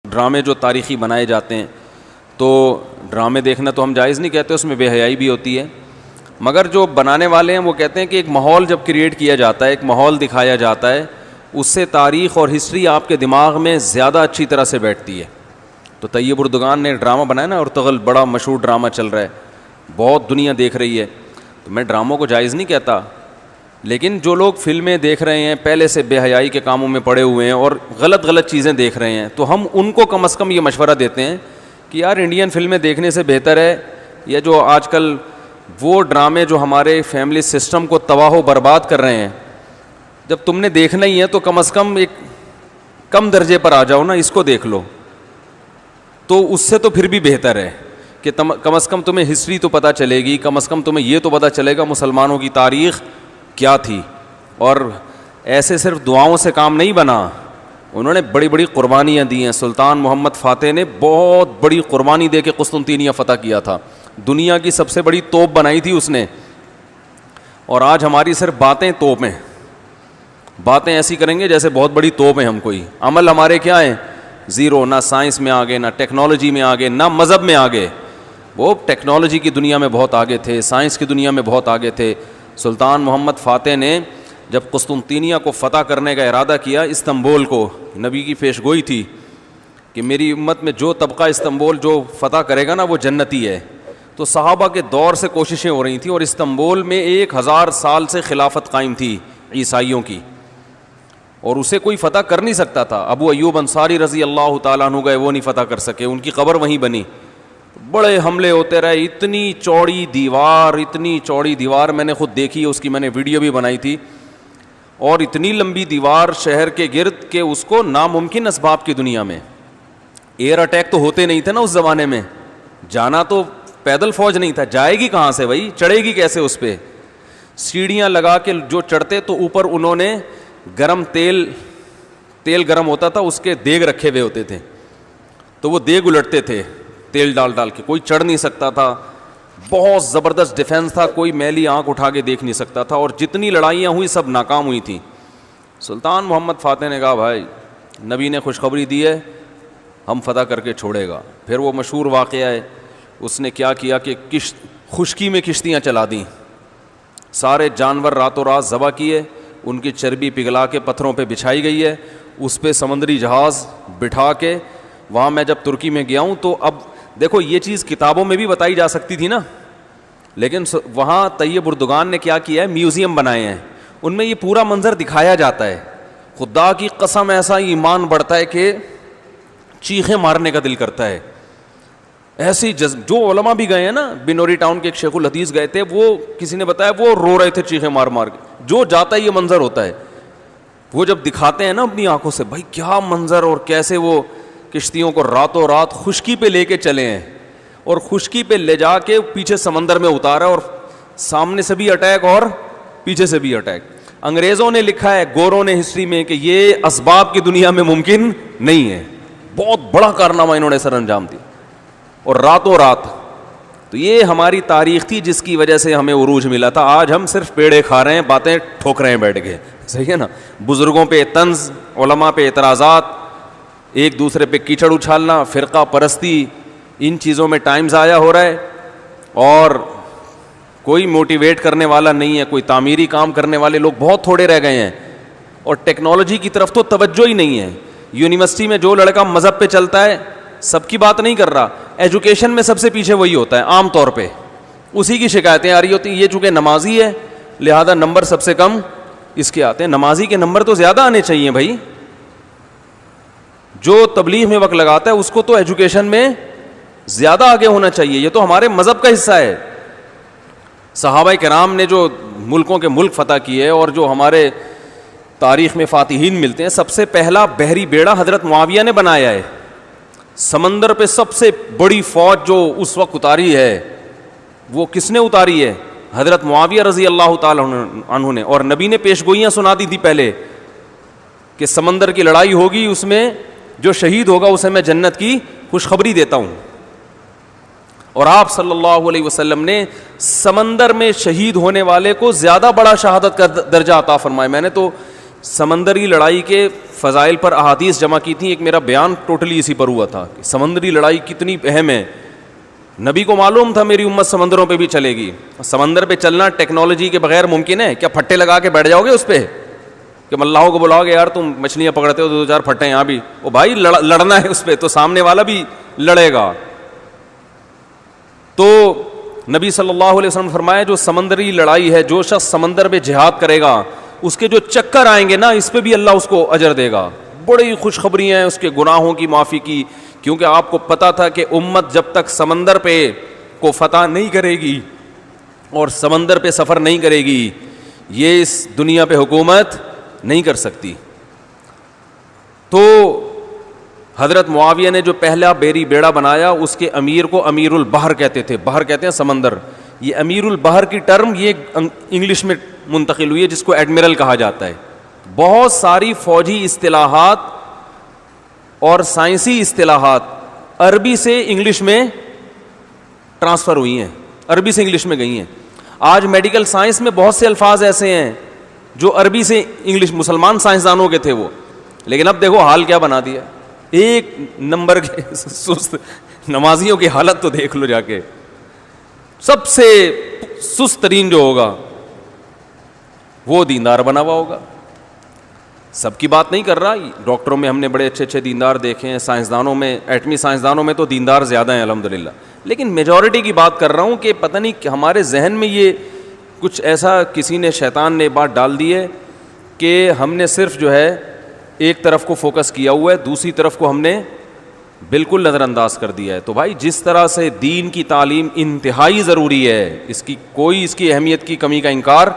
ڈرامے جو تاریخی بنائے جاتے ہیں تو ڈرامے دیکھنا تو ہم جائز نہیں کہتے, اس میں بے حیائی بھی ہوتی ہے, مگر جو بنانے والے ہیں وہ کہتے ہیں کہ ایک ماحول جب کریٹ کیا جاتا ہے, ایک ماحول دکھایا جاتا ہے, اس سے تاریخ اور ہسٹری آپ کے دماغ میں زیادہ اچھی طرح سے بیٹھتی ہے. تو طیب اردگان نے ڈرامہ بنایا نا, ارطغرل بڑا مشہور ڈرامہ چل رہا ہے, بہت دنیا دیکھ رہی ہے. تو میں ڈراموں کو جائز نہیں کہتا, لیکن جو لوگ فلمیں دیکھ رہے ہیں پہلے سے بے حیائی کے کاموں میں پڑے ہوئے ہیں اور غلط چیزیں دیکھ رہے ہیں, تو ہم ان کو کم از کم یہ مشورہ دیتے ہیں کہ یار انڈین فلمیں دیکھنے سے بہتر ہے یہ جو آج کل وہ ڈرامے جو ہمارے فیملی سسٹم کو تباہ و برباد کر رہے ہیں, جب تم نے دیکھنا ہی ہے تو کم از کم ایک کم درجے پر آ جاؤ نا, اس کو دیکھ لو. تو اس سے تو پھر بھی بہتر ہے کہ کم از کم تمہیں ہسٹری تو پتہ چلے گی, کم از کم تمہیں یہ تو پتہ چلے گا مسلمانوں کی تاریخ کیا تھی. اور ایسے صرف دعاؤں سے کام نہیں بنا, انہوں نے بڑی بڑی قربانیاں دی ہیں. سلطان محمد فاتح نے بہت بڑی قربانی دے کے قسطنطینیہ فتح کیا تھا, دنیا کی سب سے بڑی توپ بنائی تھی اس نے. اور آج ہماری صرف باتیں توپ ہیں, باتیں ایسی کریں گے جیسے بہت بڑی توپ ہیں ہم, کوئی عمل ہمارے کیا ہیں زیرو, نہ سائنس میں آگے, نہ ٹیکنالوجی میں آگے, نہ مذہب میں آگے. وہ ٹیکنالوجی کی دنیا میں بہت آگے تھے, سائنس کی دنیا میں بہت آگے تھے. سلطان محمد فاتح نے جب قسطنطینیہ کو فتح کرنے کا ارادہ کیا, استنبول کو, نبی کی پیش گوئی تھی کہ میری امت میں جو طبقہ استنبول جو فتح کرے گا نا وہ جنتی ہے. تو صحابہ کے دور سے کوششیں ہو رہی تھیں, اور استنبول میں 1000 سال سے خلافت قائم تھی عیسائیوں کی, اور اسے کوئی فتح کر نہیں سکتا تھا. ابو ایوب انصاری رضی اللہ تعالیٰ عنہ گئے, وہ نہیں فتح کر سکے, ان کی قبر وہیں بنی. بڑے حملے ہوتے رہے, اتنی چوڑی دیوار میں نے خود دیکھی ہے, اس کی میں نے ویڈیو بھی بنائی تھی, اور اتنی لمبی دیوار شہر کے گرد کہ اس کو ناممکن اسباب کی دنیا میں, ایئر اٹیک تو ہوتے نہیں تھے نا اس زمانے میں, جانا تو پیدل فوج نہیں تھا, جائے گی کہاں سے بھائی, چڑھے گی کیسے اس پہ. سیڑھیاں لگا کے جو چڑھتے تو اوپر انہوں نے گرم تیل گرم ہوتا تھا, اس کے دیگ رکھے ہوئے ہوتے تھے, تو وہ دیگ الٹتے تھے تیل ڈال کے, کوئی چڑھ نہیں سکتا تھا. بہت زبردست ڈیفنس تھا, کوئی میلی آنکھ اٹھا کے دیکھ نہیں سکتا تھا, اور جتنی لڑائیاں ہوئی سب ناکام ہوئی تھیں. سلطان محمد فاتح نے کہا بھائی نبی نے خوشخبری دی ہے, ہم فتح کر کے چھوڑے گا. پھر وہ مشہور واقعہ ہے, اس نے کیا کیا کہ خشکی میں کشتیاں چلا دیں, سارے جانور راتوں رات ذبح کیے, ان کی چربی پگھلا کے پتھروں پہ بچھائی گئی ہے, اس پہ سمندری جہاز بٹھا کے. وہاں میں جب ترکی میں گیا ہوں تو اب دیکھو یہ چیز کتابوں میں بھی بتائی جا سکتی تھی نا, لیکن وہاں طیب اردگان نے کیا کیا ہے, میوزیم بنائے ہیں, ان میں یہ پورا منظر دکھایا جاتا ہے. خدا کی قسم ایسا ایمان بڑھتا ہے کہ چیخیں مارنے کا دل کرتا ہے. ایسی جو علماء بھی گئے ہیں نا, بنوری ٹاؤن کے ایک شیخ الحدیث گئے تھے, وہ کسی نے بتایا وہ رو رہے تھے چیخیں مار مار کے. جو جاتا ہے یہ منظر ہوتا ہے, وہ جب دکھاتے ہیں نا اپنی آنکھوں سے, بھائی کیا منظر, اور کیسے وہ کشتیوں کو راتوں رات خشکی پہ لے کے چلے ہیں, اور خشکی پہ لے جا کے پیچھے سمندر میں اتارا, اور سامنے سے بھی اٹیک اور پیچھے سے بھی اٹیک. انگریزوں نے لکھا ہے, گوروں نے ہسٹری میں, کہ یہ اسباب کی دنیا میں ممکن نہیں ہے. بہت بڑا کارنامہ انہوں نے سر انجام دیا, اور راتوں رات. تو یہ ہماری تاریخ تھی جس کی وجہ سے ہمیں عروج ملا تھا. آج ہم صرف پیڑے کھا رہے ہیں, باتیں ٹھوک رہے ہیں بیٹھ کے, صحیح ہے نا. بزرگوں پہ طنز, علماء پہ اعتراضات, ایک دوسرے پہ کیچڑ اچھالنا, فرقہ پرستی, ان چیزوں میں ٹائم ضائع ہو رہا ہے, اور کوئی موٹیویٹ کرنے والا نہیں ہے, کوئی تعمیری کام کرنے والے لوگ بہت تھوڑے رہ گئے ہیں, اور ٹیکنالوجی کی طرف تو توجہ ہی نہیں ہے. یونیورسٹی میں جو لڑکا مذہب پہ چلتا ہے, سب کی بات نہیں کر رہا, ایجوکیشن میں سب سے پیچھے وہی ہوتا ہے عام طور پہ, اسی کی شکایتیں آ رہی ہوتی ہیں. یہ چونکہ نمازی ہے لہذا نمبر سب سے کم اس کے آتے ہیں. نمازی کے نمبر تو زیادہ آنے چاہیے بھائی, جو تبلیغ میں وقت لگاتا ہے اس کو تو ایجوکیشن میں زیادہ آگے ہونا چاہیے. یہ تو ہمارے مذہب کا حصہ ہے. صحابہ کرام نے جو ملکوں کے ملک فتح کیے, اور جو ہمارے تاریخ میں فاتحین ملتے ہیں, سب سے پہلا بحری بیڑا حضرت معاویہ نے بنایا ہے. سمندر پہ سب سے بڑی فوج جو اس وقت اتاری ہے وہ کس نے اتاری ہے؟ حضرت معاویہ رضی اللہ تعالیٰ عنہ نے. اور نبی نے پیشگوئیاں سنا دی تھی پہلے کہ سمندر کی لڑائی ہوگی, اس میں جو شہید ہوگا اسے میں جنت کی خوشخبری دیتا ہوں. اور آپ صلی اللہ علیہ وسلم نے سمندر میں شہید ہونے والے کو زیادہ بڑا شہادت کا درجہ عطا فرمایا. میں نے تو سمندری لڑائی کے فضائل پر احادیث جمع کی تھیں. ایک میرا بیان ٹوٹلی اسی پر ہوا تھا کہ سمندری لڑائی کتنی اہم ہے. نبی کو معلوم تھا میری امت سمندروں پہ بھی چلے گی. سمندر پہ چلنا ٹیکنالوجی کے بغیر ممکن ہے کیا؟ پھٹے لگا کے بیٹھ جاؤ گے اس پہ کہ ملاحوں کو بلاؤ گے یار تم مچھلیاں پکڑتے ہو تو 2-4 پھٹے یہاں بھی, او بھائی لڑنا ہے اس پہ تو سامنے والا بھی لڑے گا. تو نبی صلی اللہ علیہ وسلم نے فرمایا جو سمندری لڑائی ہے, جو شخص سمندر میں جہاد کرے گا اس کے جو چکر آئیں گے نا اس پہ بھی اللہ اس کو اجر دے گا. بڑی خوشخبری ہیں اس کے گناہوں کی معافی کی, کیونکہ آپ کو پتا تھا کہ امت جب تک سمندر پہ کو فتح نہیں کرے گی اور سمندر پہ سفر نہیں کرے گی یہ اس دنیا پہ حکومت نہیں کر سکتی. تو حضرت معاویہ نے جو پہلا بیڑا بنایا اس کے امیر کو امیر البحر کہتے تھے. بحر کہتے ہیں سمندر. یہ امیر البحر کی ٹرم یہ انگلش میں منتقل ہوئی ہے جس کو ایڈمرل کہا جاتا ہے. بہت ساری فوجی اصطلاحات اور سائنسی اصطلاحات عربی سے انگلش میں ٹرانسفر ہوئی ہیں, عربی سے انگلش میں گئی ہیں. آج میڈیکل سائنس میں بہت سے الفاظ ایسے ہیں جو عربی سے انگلش, مسلمان سائنسدانوں کے تھے وہ, لیکن اب دیکھو حال کیا بنا دیا. ایک نمبر کے سست نمازیوں کی حالت تو دیکھ لو جا کے. سب سے سست ترین جو ہوگا وہ دیندار بنا ہوا ہوگا. سب کی بات نہیں کر رہا, ڈاکٹروں میں ہم نے بڑے اچھے اچھے دیندار دیکھے ہیں, سائنسدانوں میں, ایٹمی سائنسدانوں میں تو دیندار زیادہ ہیں الحمدللہ, لیکن میجورٹی کی بات کر رہا ہوں کہ پتہ نہیں کہ ہمارے ذہن میں یہ کچھ ایسا کسی نے, شیطان نے بات ڈال دی ہے کہ ہم نے صرف جو ہے ایک طرف کو فوکس کیا ہوا ہے, دوسری طرف کو ہم نے بالکل نظر انداز کر دیا ہے. تو بھائی جس طرح سے دین کی تعلیم انتہائی ضروری ہے, اس کی کوئی اس کی اہمیت کی کمی کا انکار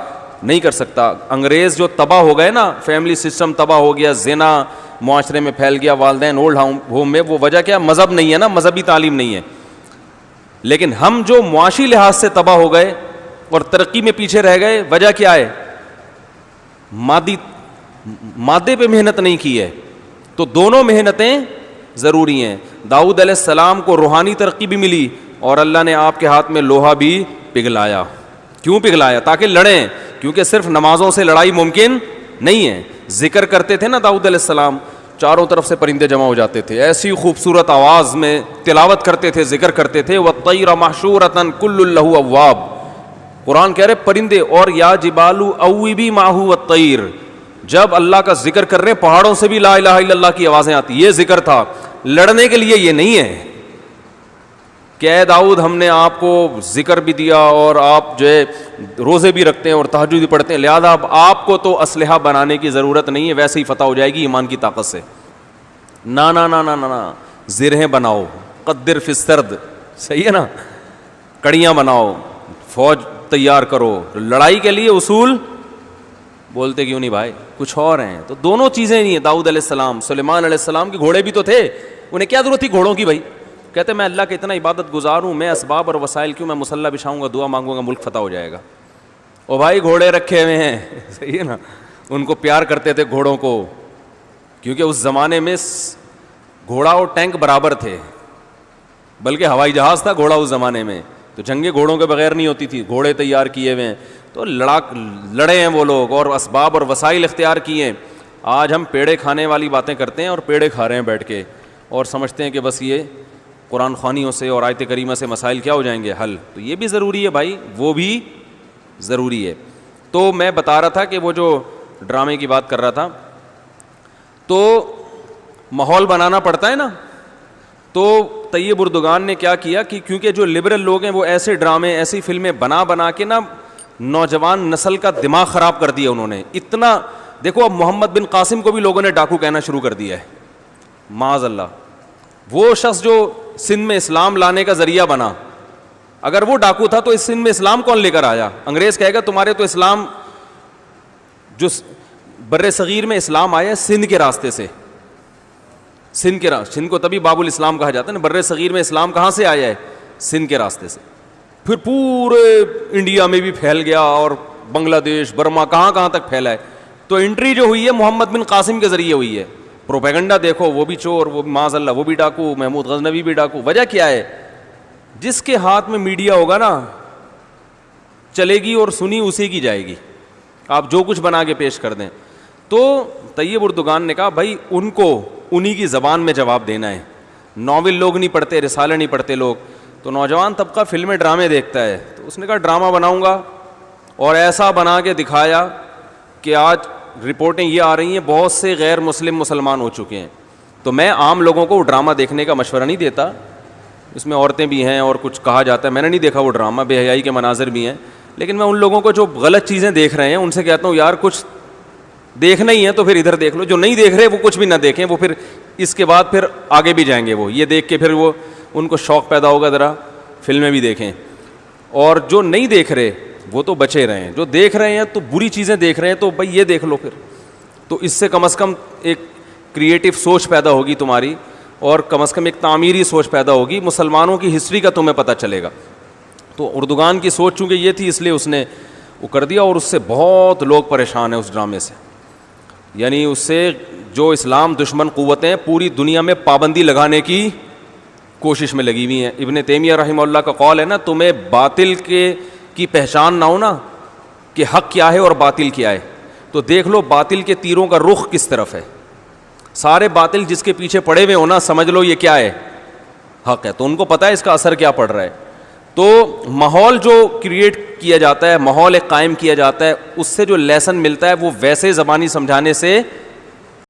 نہیں کر سکتا. انگریز جو تباہ ہو گئے نا, فیملی سسٹم تباہ ہو گیا, زنا معاشرے میں پھیل گیا, والدین اولڈ ہوم میں, وہ وجہ کیا؟ مذہب نہیں ہے نا, مذہبی تعلیم نہیں ہے. لیکن ہم جو معاشی لحاظ سے تباہ ہو گئے اور ترقی میں پیچھے رہ گئے, وجہ کیا ہے؟ مادے پہ محنت نہیں کی ہے. تو دونوں محنتیں ضروری ہیں. داؤد علیہ السلام کو روحانی ترقی بھی ملی اور اللہ نے آپ کے ہاتھ میں لوہا بھی پگھلایا. کیوں پگھلایا؟ تاکہ لڑیں, کیونکہ صرف نمازوں سے لڑائی ممکن نہیں ہے. ذکر کرتے تھے نا داؤد علیہ السلام, چاروں طرف سے پرندے جمع ہو جاتے تھے, ایسی خوبصورت آواز میں تلاوت کرتے تھے, ذکر کرتے تھے. وَالطَّيْرَ مَحْشُورَةً كُلٌّ لَهُ أَوَّابٌ, قرآن کہہ رہے پرندے, اور یا جبال اوبی ماہو والطیر, جب اللہ کا ذکر کر رہے ہیں پہاڑوں سے بھی لا الہ الا اللہ کی آوازیں آتی. یہ ذکر تھا, لڑنے کے لیے یہ نہیں ہے کہ اے داؤد ہم نے آپ کو ذکر بھی دیا اور آپ جو ہے روزے بھی رکھتے ہیں اور تہجد بھی پڑھتے ہیں, لہذا اب آپ کو تو اسلحہ بنانے کی ضرورت نہیں ہے, ویسے ہی فتح ہو جائے گی ایمان کی طاقت سے. نا نا نا نا نا, زرہیں بناؤ, قدر فی السرد, صحیح ہے نا, کڑیاں بناؤ, فوج تیار کرو, لڑائی کے لیے اصول بولتے کیوں نہیں بھائی, کچھ اور ہیں. تو دونوں چیزیں نہیں ہیں. داؤد علیہ السلام, سلیمان علیہ السلام کے گھوڑے بھی تو تھے, انہیں کیا ضرورت تھی گھوڑوں کی بھائی؟ کہتے میں اللہ کا اتنا عبادت گزار ہوں, میں اسباب اور وسائل کیوں, میں مصلی بچھاؤں گا, دعا مانگوں گا, ملک فتح ہو جائے گا. او بھائی گھوڑے رکھے ہوئے ہیں, صحیح ہے نا, ان کو پیار کرتے تھے گھوڑوں کو, کیونکہ اس زمانے میں گھوڑا اور ٹینک برابر تھے, بلکہ ہوائی جہاز تھا گھوڑا اس زمانے میں, تو جنگیں گھوڑوں کے بغیر نہیں ہوتی تھی, گھوڑے تیار کیے ہوئے ہیں. تو لڑے ہیں وہ لوگ اور اسباب اور وسائل اختیار کیے ہیں. آج ہم پیڑے کھانے والی باتیں کرتے ہیں اور پیڑے کھا رہے ہیں بیٹھ کے, اور سمجھتے ہیں کہ بس یہ قرآن خوانیوں سے اور آیت کریمہ سے مسائل کیا ہو جائیں گے حل. تو یہ بھی ضروری ہے بھائی, وہ بھی ضروری ہے. تو میں بتا رہا تھا کہ وہ جو ڈرامے کی بات کر رہا تھا, تو ماحول بنانا پڑتا ہے نا. تو طیب اردگان نے کیا کیا کہ کیونکہ جو لبرل لوگ ہیں وہ ایسے ڈرامے, ایسی فلمیں بنا کے نا نوجوان نسل کا دماغ خراب کر دیا انہوں نے. اتنا دیکھو, اب محمد بن قاسم کو بھی لوگوں نے ڈاکو کہنا شروع کر دیا ہے, معاذ اللہ. وہ شخص جو سندھ میں اسلام لانے کا ذریعہ بنا, اگر وہ ڈاکو تھا تو اس سندھ میں اسلام کون لے کر آیا؟ انگریز کہے گا تمہارے تو اسلام, جو بر صغیر میں اسلام آیا ہے سندھ کے راستے سے, سندھ کو تبھی باب الاسلام کہا جاتا ہے نا. بر صغیر میں اسلام کہاں سے آیا ہے؟ سندھ کے راستے سے. پھر پورے انڈیا میں بھی پھیل گیا اور بنگلہ دیش, برما, کہاں تک پھیلا ہے. تو انٹری جو ہوئی ہے محمد بن قاسم کے ذریعے ہوئی ہے. پروپیگنڈا دیکھو, وہ بھی چور, وہ بھی معاذ اللہ وہ بھی ڈاکو, محمود غزنوی بھی ڈاکو. وجہ کیا ہے؟ جس کے ہاتھ میں میڈیا ہوگا نا چلے گی اور سنی اسی کی جائے گی, آپ جو کچھ بنا کے پیش کر دیں. تو طیب اردگان نے کہا بھائی ان کو انہی کی زبان میں جواب دینا ہے, ناول لوگ نہیں پڑھتے, رسالے نہیں پڑھتے لوگ. تو نوجوان طبقہ فلمیں ڈرامے دیکھتا ہے, تو اس نے کہا ڈرامہ بناؤں گا, اور ایسا بنا کے دکھایا کہ آج رپورٹیں یہ آ رہی ہیں بہت سے غیر مسلم مسلمان ہو چکے ہیں. تو میں عام لوگوں کو وہ ڈرامہ دیکھنے کا مشورہ نہیں دیتا, اس میں عورتیں بھی ہیں اور کچھ کہا جاتا ہے, میں نے نہیں دیکھا وہ ڈرامہ, بے حیائی کے مناظر بھی ہیں, لیکن میں ان لوگوں کو جو غلط چیزیں دیکھ رہے ہیں ان سے کہتا ہوں یار کچھ دیکھنا ہی ہے تو پھر ادھر دیکھ لو, جو نہیں دیکھ رہے وہ کچھ بھی نہ دیکھیں, وہ پھر اس کے بعد پھر آگے بھی جائیں گے, وہ یہ دیکھ کے پھر وہ ان کو شوق پیدا ہوگا ذرا فلمیں بھی دیکھیں. اور جو نہیں دیکھ رہے وہ تو بچے رہے ہیں, جو دیکھ رہے ہیں تو بری چیزیں دیکھ رہے ہیں تو بھائی یہ دیکھ لو پھر, تو اس سے کم از کم ایک کریٹو سوچ پیدا ہوگی تمہاری, اور کم از کم ایک تعمیری سوچ پیدا ہوگی, مسلمانوں کی ہسٹری کا تمہیں پتہ چلے گا. تو اردگان کی سوچ چونکہ یہ تھی اس لیے اس نے وہ کر دیا, اور اس سے بہت لوگ پریشان ہیں اس ڈرامے سے. یعنی اس سے جو اسلام دشمن قوتیں پوری دنیا میں پابندی لگانے کی کوشش میں لگی ہوئی ہیں. ابن تیمیہ رحمہ اللہ کا قول ہے نا, تمہیں باطل کی پہچان نہ ہو نا کہ حق کیا ہے اور باطل کیا ہے, تو دیکھ لو باطل کے تیروں کا رخ کس طرف ہے. سارے باطل جس کے پیچھے پڑے ہوئے ہو نا, سمجھ لو یہ کیا ہے, حق ہے, تو ان کو پتہ ہے اس کا اثر کیا پڑ رہا ہے. تو ماحول جو کریٹ کیا جاتا ہے, ماحول ایک قائم کیا جاتا ہے, اس سے جو لیسن ملتا ہے وہ ویسے زبانی سمجھانے سے